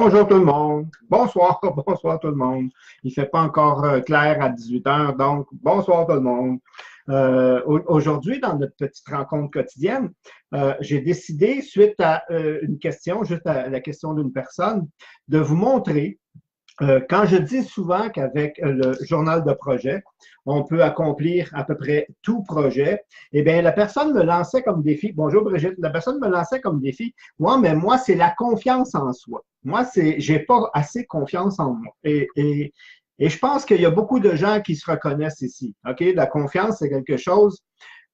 Bonjour tout le monde. Bonsoir, bonsoir tout le monde. Il ne fait pas encore clair à 18 heures, donc bonsoir tout le monde. Aujourd'hui, dans notre petite rencontre quotidienne, j'ai décidé, suite à une question, juste à la question d'une personne, de vous montrer quand je dis souvent qu'avec le journal de projet, on peut accomplir à peu près tout projet, eh bien, la personne me lançait comme défi, bonjour Brigitte, la personne me lançait comme défi, ouais, mais moi, c'est la confiance en soi. Moi, j'ai pas assez confiance en moi. Et je pense qu'il y a beaucoup de gens qui se reconnaissent ici. OK? La confiance, c'est quelque chose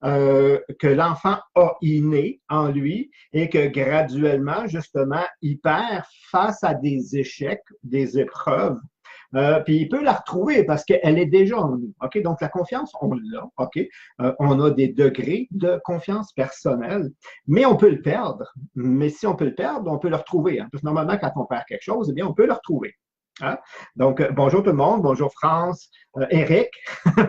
que l'enfant a inné en lui et que graduellement, justement, il perd face à des échecs, des épreuves. Puis il peut la retrouver parce qu'elle est déjà en nous. OK? Donc la confiance, on l'a. OK? On a des degrés de confiance personnelle, mais on peut le perdre. Mais si on peut le perdre, on peut le retrouver. Hein? Parce que normalement, quand on perd quelque chose, eh bien, on peut le retrouver. Hein? Donc, bonjour tout le monde, bonjour France, Eric,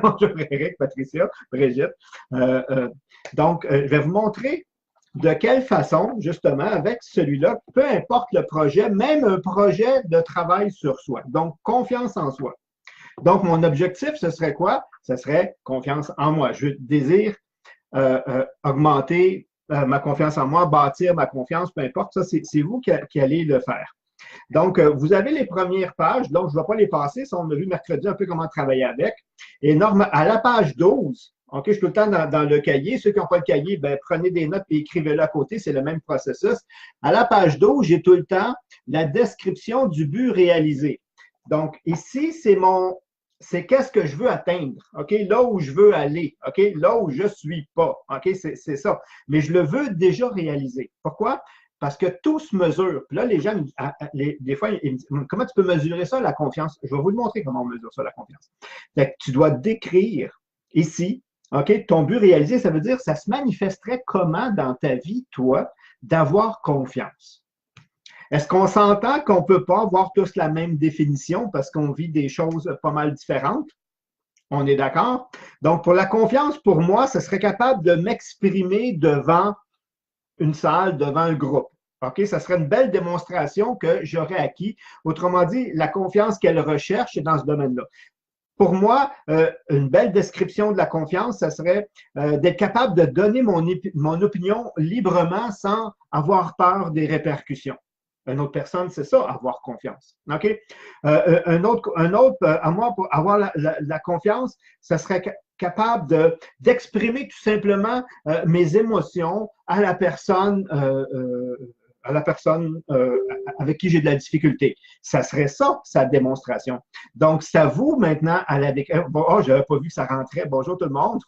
bonjour Eric, Patricia, Brigitte. Je vais vous montrer de quelle façon, justement, avec celui-là, peu importe le projet, même un projet de travail sur soi. Donc, confiance en soi. Donc, mon objectif, ce serait quoi? Ce serait confiance en moi. Je désire augmenter ma confiance en moi, bâtir ma confiance, peu importe. Ça, c'est vous qui allez le faire. Donc, vous avez les premières pages, donc je ne vais pas les passer, ça on a vu mercredi un peu comment travailler avec. Et à la page 12, OK, je suis tout le temps dans le cahier. Ceux qui n'ont pas le cahier, ben, prenez des notes et écrivez-le à côté, c'est le même processus. À la page 12, j'ai tout le temps la description du but réalisé. Donc, ici, c'est qu'est-ce que je veux atteindre, OK? Là où je veux aller, OK? Là où je ne suis pas, OK? C'est ça. Mais je le veux déjà réaliser. Pourquoi? Parce que tout se mesure. Puis là, les gens, des fois, ils me disent, comment tu peux mesurer ça, la confiance? Je vais vous le montrer comment on mesure ça, la confiance. Fait que tu dois décrire ici, OK, ton but réalisé, ça veut dire, ça se manifesterait comment dans ta vie, toi, d'avoir confiance? Est-ce qu'on s'entend qu'on ne peut pas avoir tous la même définition parce qu'on vit des choses pas mal différentes? On est d'accord? Donc, pour la confiance, pour moi, ce serait capable de m'exprimer devant une salle, devant un groupe. OK? Ça serait une belle démonstration que j'aurais acquis. Autrement dit, la confiance qu'elle recherche est dans ce domaine-là. Pour moi, une belle description de la confiance, ça serait d'être capable de donner mon opinion librement sans avoir peur des répercussions. Une autre personne, c'est ça, avoir confiance. OK? À moi, pour avoir la confiance, ça serait capable d'exprimer tout simplement mes émotions à la personne avec qui j'ai de la difficulté. Ça serait ça, sa démonstration. Donc, c'est à vous maintenant à la déclaration. Bon, oh, je n'avais pas vu que ça rentrait. Bonjour tout le monde.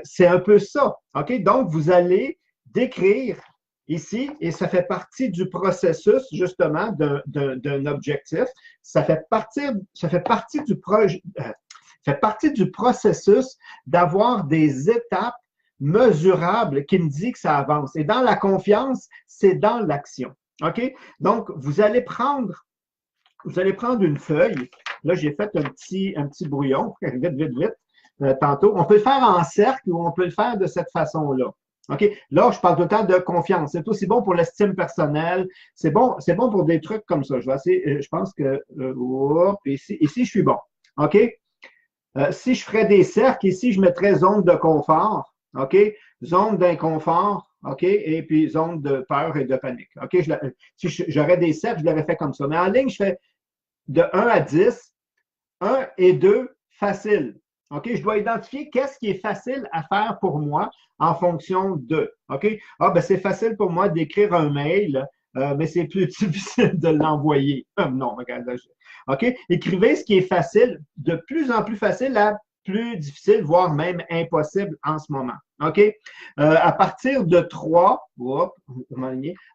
C'est un peu ça. OK? Donc, vous allez décrire ici, et ça fait partie du processus, justement, d'un objectif. Ça fait partie du processus d'avoir des étapes mesurables qui me dit que ça avance. Et dans la confiance, c'est dans l'action. OK? Donc, vous allez prendre une feuille. Là, j'ai fait un petit brouillon. Vite, vite, vite. Tantôt. On peut le faire en cercle ou on peut le faire de cette façon-là. OK? Là, je parle tout le temps de confiance. C'est aussi bon pour l'estime personnelle. C'est bon pour des trucs comme ça. Je vais essayer, je pense que, ici, je suis bon. OK? Si je ferais des cercles, ici, je mettrais zone de confort. OK? Zone d'inconfort. OK? Et puis zone de peur et de panique. OK? Si j'aurais des cercles, je l'aurais fait comme ça. Mais en ligne, je fais de 1 à 10, 1 et 2, facile. OK? Je dois identifier qu'est-ce qui est facile à faire pour moi en fonction de. OK? Ah, ben c'est facile pour moi d'écrire un mail, mais c'est plus difficile de l'envoyer. Non, regarde. OK? Écrivez ce qui est facile, de plus en plus facile à plus difficile, voire même impossible en ce moment. OK? À partir de 3,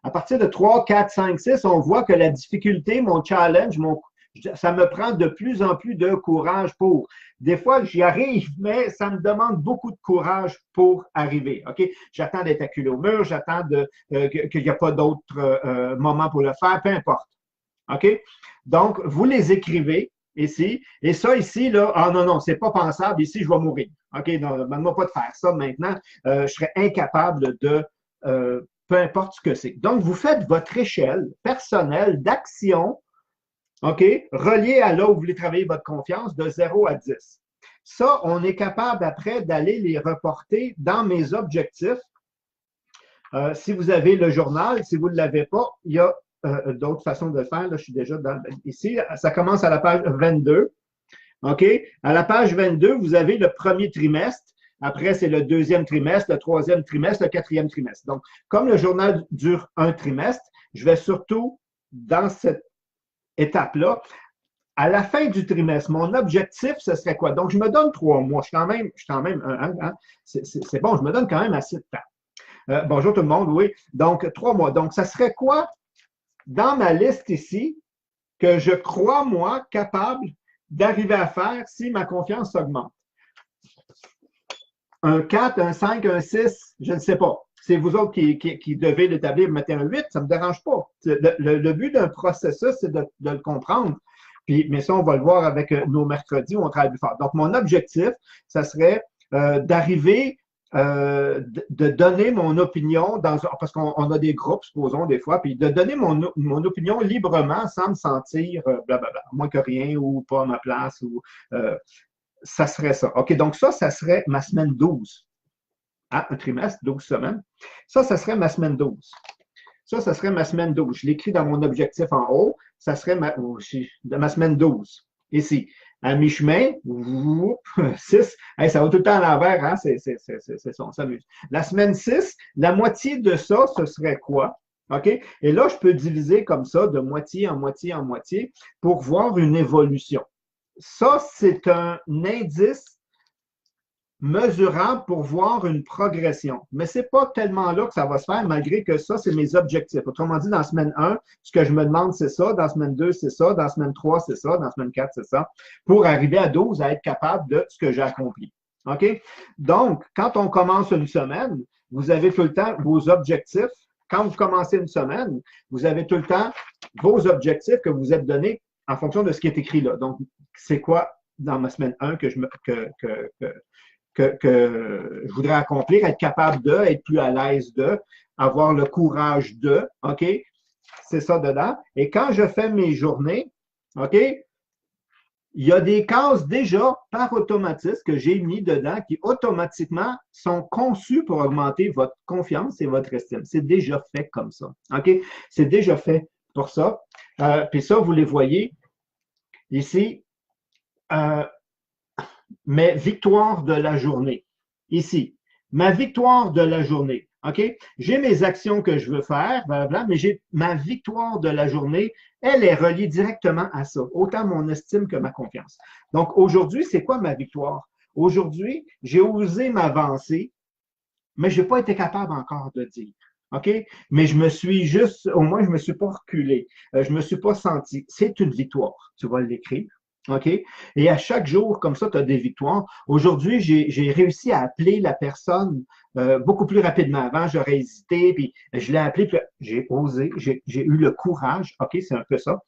à partir de 3, 4, 5, 6, on voit que la difficulté, mon challenge, ça me prend de plus en plus de courage pour. Des fois, j'y arrive, mais ça me demande beaucoup de courage pour arriver. OK? J'attends d'être acculé au mur, j'attends qu'il n'y a pas d'autre moment pour le faire, peu importe. OK? Donc, vous les écrivez ici. Et ça, ici, là, ah non, non, c'est pas pensable. Ici, je vais mourir. OK? Non, demande-moi pas de faire ça maintenant. Je serais incapable peu importe ce que c'est. Donc, vous faites votre échelle personnelle d'action, OK, reliée à là où vous voulez travailler votre confiance de 0 à 10. Ça, on est capable après d'aller les reporter dans mes objectifs. Si vous avez le journal, si vous ne l'avez pas, il y a d'autres façons de le faire. Là, je suis déjà ici. Ça commence à la page 22. OK? À la page 22, vous avez le premier trimestre. Après, c'est le deuxième trimestre, le troisième trimestre, le quatrième trimestre. Donc, comme le journal dure un trimestre, je vais surtout, dans cette étape-là, à la fin du trimestre, mon objectif, ce serait quoi? Donc, je me donne 3 mois. Je suis quand même c'est bon, je me donne quand même assez de temps. Bonjour tout le monde, oui. Donc, 3 mois. Donc, ça serait quoi dans ma liste ici que je crois, moi, capable d'arriver à faire si ma confiance augmente? Un 4, un 5, un 6, je ne sais pas. C'est vous autres qui devez l'établir, mettez un 8, ça ne me dérange pas. Le but d'un processus, c'est de le comprendre. Puis, mais ça, on va le voir avec nos mercredis où on travaille plus fort. Donc, mon objectif, ça serait d'arriver, de donner mon opinion, parce qu'on a des groupes, supposons, des fois, puis de donner mon opinion librement sans me sentir blablabla, moins que rien ou pas à ma place. Ça serait ça. OK, donc ça serait ma semaine 12. Ah, un trimestre, 12 semaines. Ça serait ma semaine 12. Ça serait ma semaine 12. Je l'écris dans mon objectif en haut. Ça serait ma semaine 12. Ici. À mi-chemin, 6. Hey, ça va tout le temps à l'envers, hein? C'est ça, on s'amuse. La semaine 6, la moitié de ça, ce serait quoi? OK? Et là, je peux diviser comme ça, de moitié en moitié en moitié, pour voir une évolution. Ça, c'est un indice mesurable pour voir une progression. Mais ce n'est pas tellement là que ça va se faire, malgré que ça, c'est mes objectifs. Autrement dit, dans semaine 1, ce que je me demande, c'est ça. Dans semaine 2, c'est ça. Dans semaine 3, c'est ça. Dans semaine 4, c'est ça. Pour arriver à 12, à être capable de ce que j'ai accompli. OK? Donc, quand on commence une semaine, vous avez tout le temps vos objectifs. Quand vous commencez une semaine, vous avez tout le temps vos objectifs que vous êtes donnés en fonction de ce qui est écrit là. Donc, c'est quoi dans ma semaine 1 que je voudrais accomplir, être capable de, être plus à l'aise de, avoir le courage de, OK? C'est ça dedans. Et quand je fais mes journées, OK? Il y a des cases déjà par automatisme que j'ai mis dedans qui automatiquement sont conçues pour augmenter votre confiance et votre estime. C'est déjà fait comme ça. OK? C'est déjà fait pour ça. Puis ça, vous les voyez ici. Mes victoires de la journée. Ici, ma victoire de la journée. OK? J'ai mes actions que je veux faire, blablabla, mais j'ai ma victoire de la journée, elle est reliée directement à ça, autant mon estime que ma confiance. Donc, aujourd'hui, c'est quoi ma victoire? Aujourd'hui, j'ai osé m'avancer, mais je n'ai pas été capable encore de dire. OK? Mais au moins, je ne me suis pas reculé. Je ne me suis pas senti. C'est une victoire. Tu vas l'écrire. OK? Et à chaque jour, comme ça, tu as des victoires. Aujourd'hui, j'ai réussi à appeler la personne beaucoup plus rapidement. Avant, j'aurais hésité, puis je l'ai appelé, puis j'ai osé, j'ai eu le courage, OK, c'est un peu ça,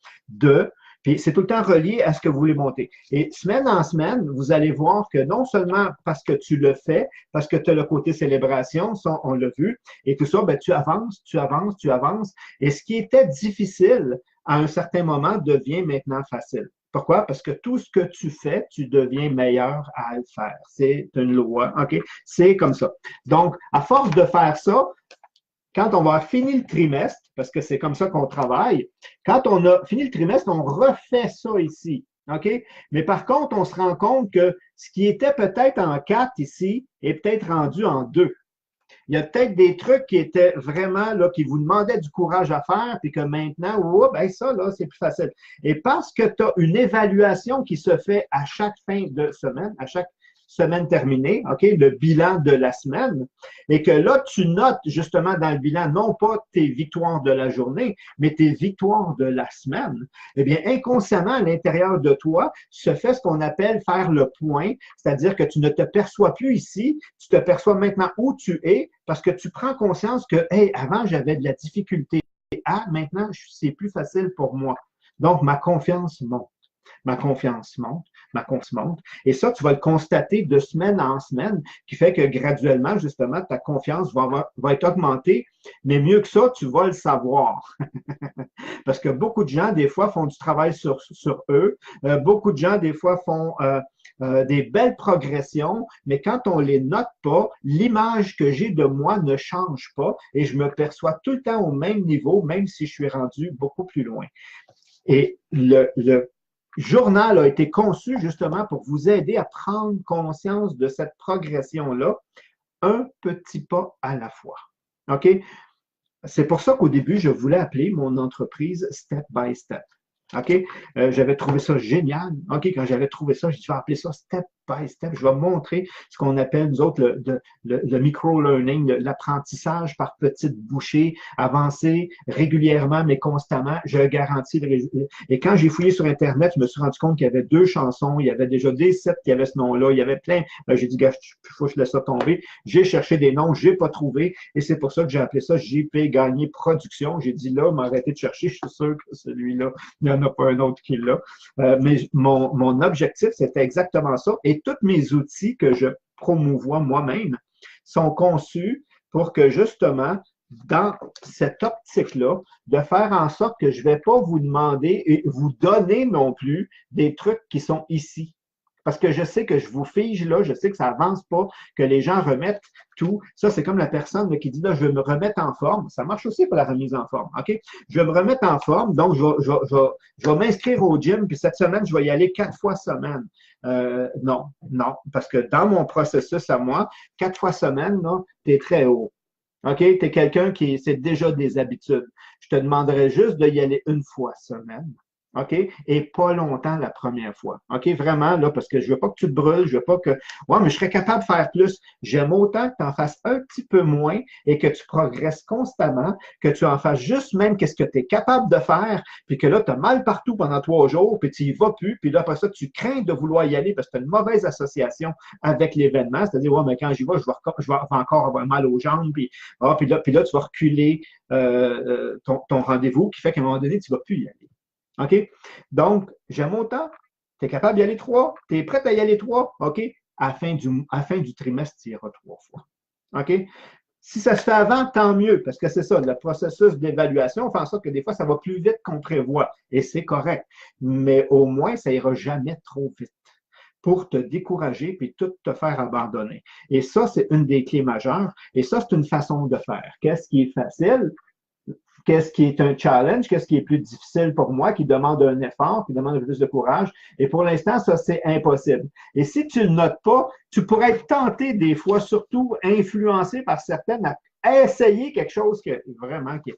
puis c'est tout le temps relié à ce que vous voulez monter. Et semaine en semaine, vous allez voir que non seulement parce que tu le fais, parce que tu as le côté célébration, ça, on l'a vu, et tout ça, ben, tu avances, tu avances, tu avances. Et ce qui était difficile à un certain moment devient maintenant facile. Pourquoi? Parce que tout ce que tu fais, tu deviens meilleur à le faire. C'est une loi, OK? C'est comme ça. Donc, à force de faire ça, quand on va finir le trimestre, parce que c'est comme ça qu'on travaille, quand on a fini le trimestre, on refait ça ici. OK? Mais par contre, on se rend compte que ce qui était peut-être en 4 ici est peut-être rendu en 2. Il y a peut-être des trucs qui étaient vraiment là, qui vous demandaient du courage à faire, puis que maintenant, ben ça, là, c'est plus facile. Et parce que tu as une évaluation qui se fait à chaque fin de semaine, à chaque semaine terminée, OK, le bilan de la semaine, et que là, tu notes justement dans le bilan, non pas tes victoires de la journée, mais tes victoires de la semaine, eh bien, inconsciemment, à l'intérieur de toi, se fait ce qu'on appelle faire le point, c'est-à-dire que tu ne te perçois plus ici, tu te perçois maintenant où tu es, parce que tu prends conscience que, hey, avant, j'avais de la difficulté. Ah, maintenant, c'est plus facile pour moi. Donc, ma confiance monte. monte. Et ça, tu vas le constater de semaine en semaine, qui fait que graduellement, justement, ta confiance va être augmentée. Mais mieux que ça, tu vas le savoir. Parce que beaucoup de gens, des fois, font du travail sur eux. Beaucoup de gens, des fois, font des belles progressions, mais quand on les note pas, l'image que j'ai de moi ne change pas et je me perçois tout le temps au même niveau, même si je suis rendu beaucoup plus loin. Et le journal a été conçu justement pour vous aider à prendre conscience de cette progression-là, un petit pas à la fois. OK? C'est pour ça qu'au début, je voulais appeler mon entreprise Step by Step. OK? J'avais trouvé ça génial. OK, quand j'avais trouvé ça, j'ai dit, je vais appeler ça Step by Step. Je vais montrer ce qu'on appelle, nous autres, le micro-learning, l'apprentissage par petites bouchées, avancer régulièrement, mais constamment. Je garantis le résultat. Et quand j'ai fouillé sur Internet, je me suis rendu compte qu'il y avait 2 chansons. Il y avait déjà des sites qui avaient ce nom-là. Il y avait plein. J'ai dit, gars, il faut que je laisse ça tomber. J'ai cherché des noms, j'ai pas trouvé. Et c'est pour ça que j'ai appelé ça JP Gagné Production. J'ai dit, là, m'arrêter de chercher. Je suis sûr que celui-là, il n'y en a pas un autre qui l'a. Mais mon objectif, c'était exactement ça. Et tous mes outils que je promouvois moi-même sont conçus pour que justement, dans cette optique-là, de faire en sorte que je ne vais pas vous demander et vous donner non plus des trucs qui sont ici. Parce que je sais que je vous fige là, je sais que ça avance pas, que les gens remettent tout. Ça, c'est comme la personne là, qui dit là, je vais me remettre en forme. Ça marche aussi pour la remise en forme. OK? Je vais me remettre en forme, donc je vais m'inscrire au gym, puis cette semaine, je vais y aller 4 fois semaine. Non, parce que dans mon processus à moi, 4 fois semaine, tu es très haut. OK? Tu es quelqu'un qui c'est déjà des habitudes. Je te demanderais juste d'y aller 1 fois semaine. OK? Et pas longtemps la première fois. OK? Vraiment, là, parce que je veux pas que tu te brûles, je veux pas que. Ouais, mais je serais capable de faire plus. J'aime autant que tu en fasses un petit peu moins et que tu progresses constamment, que tu en fasses juste même qu'est-ce que tu es capable de faire, puis que là, tu as mal partout pendant 3 jours, puis tu y vas plus, puis là, après ça, tu crains de vouloir y aller parce que tu as une mauvaise association avec l'événement. C'est-à-dire, ouais, mais quand j'y vais, je vais encore avoir mal aux jambes, puis là, tu vas reculer ton rendez-vous, qui fait qu'à un moment donné, tu ne vas plus y aller. OK? Donc, j'aime autant. Tu es capable d'y aller 3. Tu es prêt à y aller 3. OK? À la fin du trimestre, tu iras 3 fois. OK? Si ça se fait avant, tant mieux, parce que c'est ça, le processus d'évaluation fait en sorte que des fois, ça va plus vite qu'on prévoit. Et c'est correct. Mais au moins, ça ira jamais trop vite pour te décourager puis tout te faire abandonner. Et ça, c'est une des clés majeures. Et ça, c'est une façon de faire. Qu'est-ce qui est facile? Qu'est-ce qui est un challenge, qu'est-ce qui est plus difficile pour moi, qui demande un effort, qui demande plus de courage. Et pour l'instant, ça, c'est impossible. Et si tu ne le notes pas, tu pourrais être tenté des fois, surtout influencé par certaines, à essayer quelque chose qui est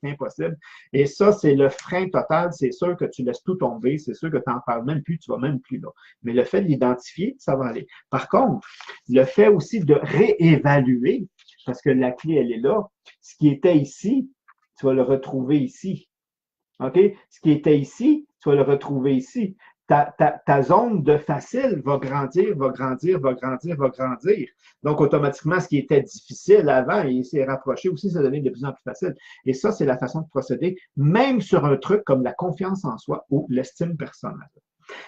impossible. Et ça, c'est le frein total. C'est sûr que tu laisses tout tomber. C'est sûr que tu n'en parles même plus, tu ne vas même plus là. Mais le fait de l'identifier, ça va aller. Par contre, le fait aussi de réévaluer, parce que la clé, elle est là, ce qui était ici, tu vas le retrouver ici. OK? Ce qui était ici, tu vas le retrouver ici. Ta zone de facile va grandir, va grandir, va grandir, va grandir. Donc, automatiquement, ce qui était difficile avant, il s'est rapproché aussi, ça devient de plus en plus facile. Et ça, c'est la façon de procéder, même sur un truc comme la confiance en soi ou l'estime personnelle.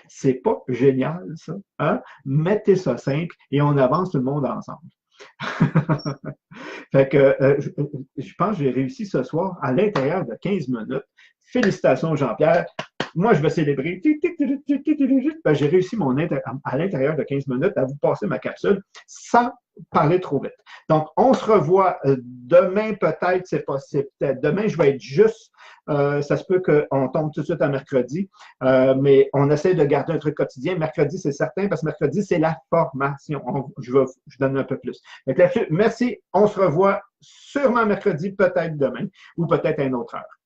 C'est pas génial, ça. Hein? Mettez ça simple et on avance tout le monde ensemble. Fait que je pense que j'ai réussi ce soir à l'intérieur de 15 minutes. Félicitations, Jean-Pierre. Moi, je vais célébrer. Ben, j'ai réussi à l'intérieur de 15 minutes à vous passer ma capsule sans parler trop vite. Donc, on se revoit demain, peut-être, c'est possible. Demain, je vais être juste. Ça se peut qu'on tombe tout de suite à mercredi, mais on essaie de garder un truc quotidien. Mercredi, c'est certain, parce que mercredi, c'est la formation. Je donne un peu plus. Donc, merci. On se revoit sûrement mercredi, peut-être demain, ou peut-être à une autre heure.